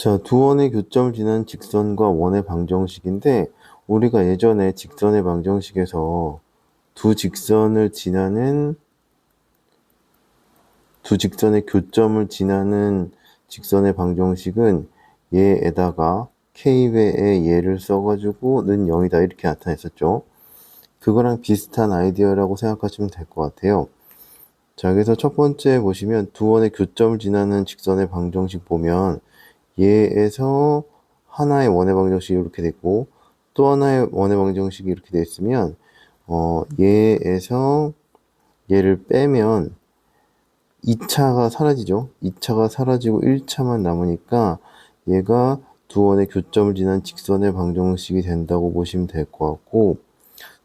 자, 두 원의 교점을 지나는 직선과 원의 방정식인데, 우리가 예전에 직선의 방정식에서 두 직선의 교점을 지나는 직선의 방정식은 얘에다가 k배의 얘를 써가지고 는 0이다 이렇게 나타냈었죠. 그거랑 비슷한 아이디어라고 생각하시면 될 것 같아요. 자, 그래서 첫 번째 보시면 두 원의 교점을 지나는 직선의 방정식 보면 얘에서 하나의 원의 방정식이 이렇게 됐고 또 하나의 원의 방정식이 이렇게 되어 있으면 얘에서 얘를 빼면 2차가 사라지죠. 2차가 사라지고 1차만 남으니까 얘가 두 원의 교점을 지난 직선의 방정식이 된다고 보시면 될 것 같고,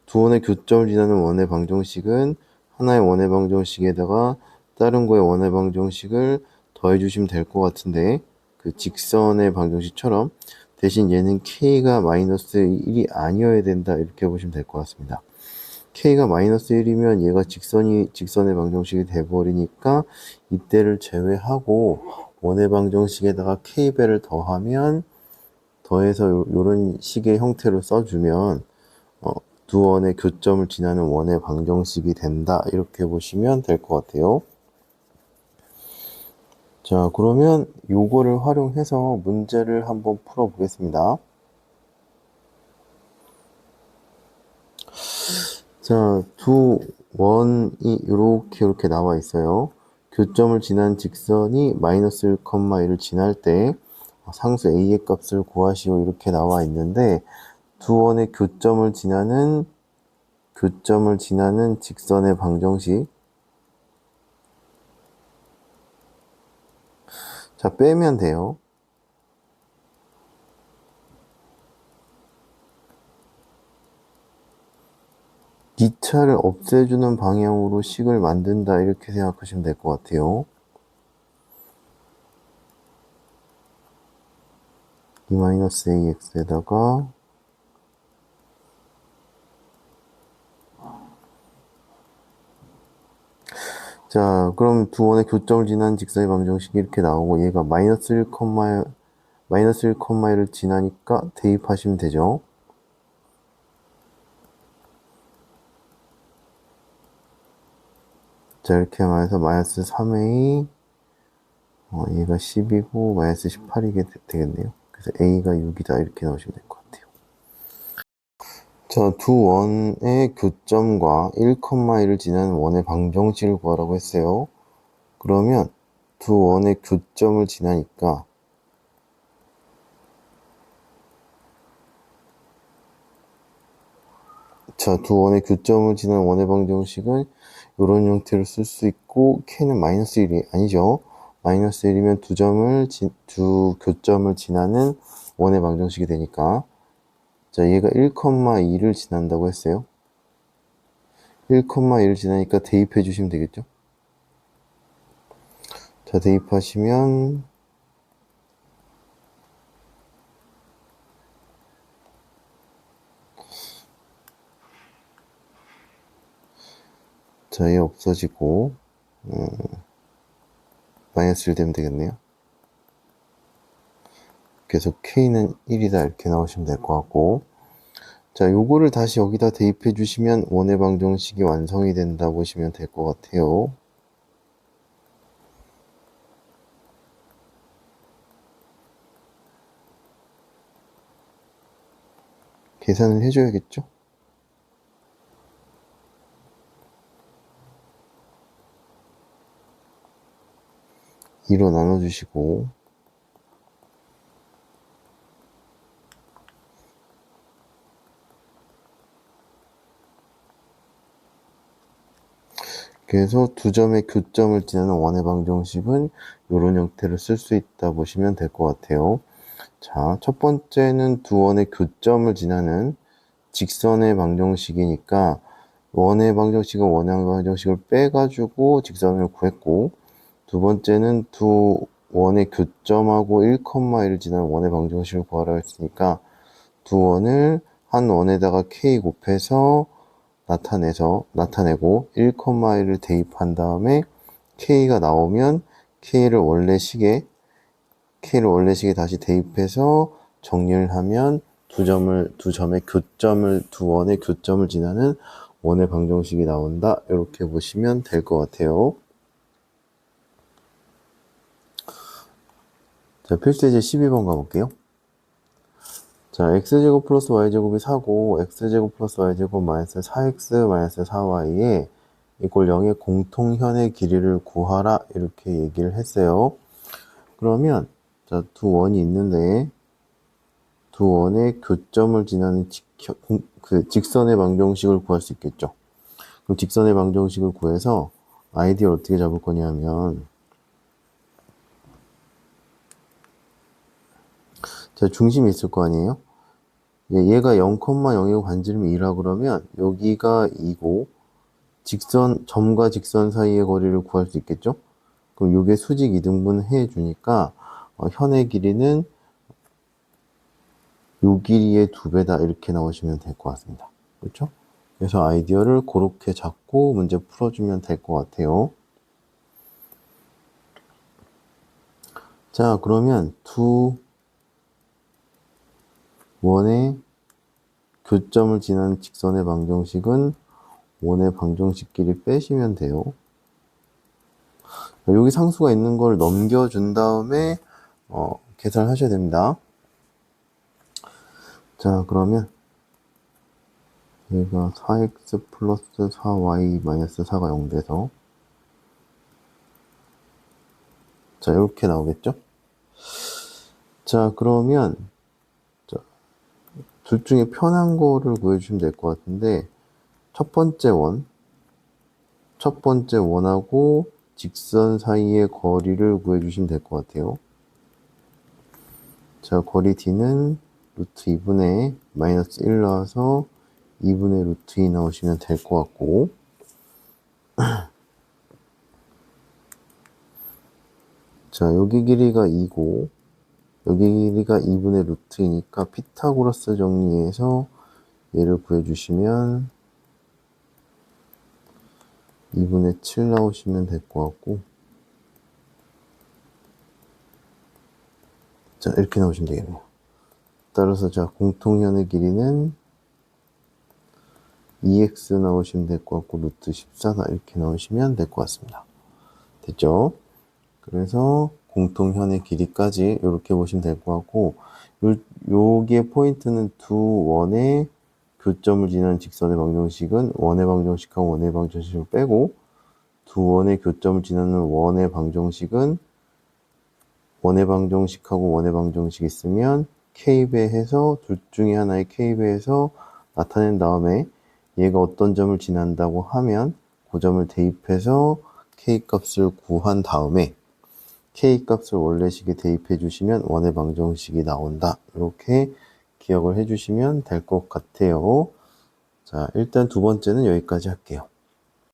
두 원의 교점을 지나는 원의 방정식은 하나의 원의 방정식에다가 다른 거의 원의 방정식을 더해 주시면 될 것 같은데, 그 직선의 방정식처럼 대신 얘는 k가 마이너스 1이 아니어야 된다 이렇게 보시면 될 것 같습니다. k가 마이너스 1이면 얘가 직선의 방정식이 돼버리니까 이때를 제외하고 원의 방정식에다가 k배를 더해서 요런 식의 형태로 써주면 두 원의 교점을 지나는 원의 방정식이 된다 이렇게 보시면 될 것 같아요. 자, 그러면 요거를 활용해서 문제를 한번 풀어보겠습니다. 자, 두 원이 이렇게 나와 있어요. 교점을 지난 직선이 마이너스 1, 1을 지날 때 상수 a의 값을 구하시오 이렇게 나와 있는데, 두 원의 교점을 지나는 직선의 방정식. 자, 빼면 돼요. 이 차를 없애주는 방향으로 식을 만든다 이렇게 생각하시면 될 것 같아요. 2-ax에다가 자, 그럼 두 원의 교점을 지난 직선의 방정식이 이렇게 나오고 얘가 마이너스 1,1을 지나니까 대입하시면 되죠. 자, 이렇게 하면서 마이너스 3a 얘가 10이고 마이너스 18이게 되겠네요. 그래서 a가 6이다 이렇게 나오시면 될 것 같아요. 자, 두 원의 교점과 1,1을 지나는 원의 방정식을 구하라고 했어요. 그러면 두 원의 교점을 지나니까 자, 두 원의 교점을 지난 원의 방정식은 이런 형태로 쓸 수 있고 k는 마이너스 1이 아니죠. 마이너스 1이면 두 교점을 지나는 원의 방정식이 되니까 자, 얘가 1,2를 지난다고 했어요. 1,1을 지나니까 대입해 주시면 되겠죠. 자, 대입하시면 자, 얘 없어지고 마이너스 1 되면 되겠네요. 그래서 k는 1이다 이렇게 나오시면 될 것 같고, 자, 요거를 다시 여기다 대입해 주시면 원의 방정식이 완성이 된다 보시면 될 것 같아요. 계산을 해줘야겠죠? (2로) 나눠주시고 그래서 두 점의 교점을 지나는 원의 방정식은 이런 형태로 쓸 수 있다 보시면 될 것 같아요. 자, 첫 번째는 두 원의 교점을 지나는 직선의 방정식이니까 원의 방정식은 원의 방정식을 빼가지고 직선을 구했고, 두 번째는 두 원의 교점하고 1,1을 지나는 원의 방정식을 구하라 했으니까 두 원을 한 원에다가 k 곱해서 나타내고 1,1을 대입한 다음에 k가 나오면 k를 원래 식에 K를 원래식에 다시 대입해서 정리를 하면 두 원의 교점을 지나는 원의 방정식이 나온다. 이렇게 보시면 될 것 같아요. 자, 필수예제 12번 가볼게요. 자, x제곱 플러스 y제곱이 4고 x제곱 플러스 y제곱 마이너스 4x 마이너스 4y에 이꼴 0의 공통현의 길이를 구하라 이렇게 얘기를 했어요. 그러면 자, 두 원이 있는데 두 원의 교점을 지나는 직선의 방정식을 구할 수 있겠죠. 그럼 직선의 방정식을 구해서 아이디어를 어떻게 잡을 거냐면 자, 중심이 있을 거 아니에요? 얘가 0,0이고 반지름이 2라 그러면 여기가 2고 점과 직선 사이의 거리를 구할 수 있겠죠? 그럼 이게 수직 이등분 해주니까 현의 길이는 요 길이의 2배다 이렇게 나오시면 될 것 같습니다. 그렇죠? 그래서 아이디어를 그렇게 잡고 문제 풀어주면 될 것 같아요. 자, 그러면 두 원의 교점을 지나는 직선의 방정식은 원의 방정식끼리 빼시면 돼요. 여기 상수가 있는 걸 넘겨준 다음에 계산하셔야 됩니다. 자, 그러면 얘가 4x 플러스 4y 마이너스 4가 0돼서 자, 이렇게 나오겠죠? 자, 그러면 둘 중에 편한 거를 구해주시면 될 것 같은데 첫 번째 원하고 직선 사이의 거리를 구해주시면 될 것 같아요. 자, 거리 d는 루트 2분의 마이너스 1 나와서 2분의 루트 2 나오시면 될 것 같고 자, 여기 길이가 2고 여기 길이가 2분의 루트 2니까 피타고라스 정리해서 얘를 구해주시면 2분의 7 나오시면 될 것 같고 자, 이렇게 나오시면 되겠네요. 따라서 자, 공통현의 길이는 2x 나오시면 될 것 같고 루트 14다 이렇게 나오시면 될 것 같습니다. 됐죠? 그래서 공통현의 길이까지 이렇게 보시면 될 것 같고 여기에 포인트는 두 원의 교점을 지나는 직선의 방정식은 원의 방정식하고 원의 방정식을 빼고 두 원의 교점을 지나는 원의 방정식은 원의 방정식하고 원의 방정식 있으면 k배해서 둘 중에 하나의 k배해서 나타낸 다음에 얘가 어떤 점을 지난다고 하면 그 점을 대입해서 k값을 구한 다음에 k값을 원래식에 대입해 주시면 원의 방정식이 나온다. 이렇게 기억을 해 주시면 될 것 같아요. 자, 일단 두 번째는 여기까지 할게요.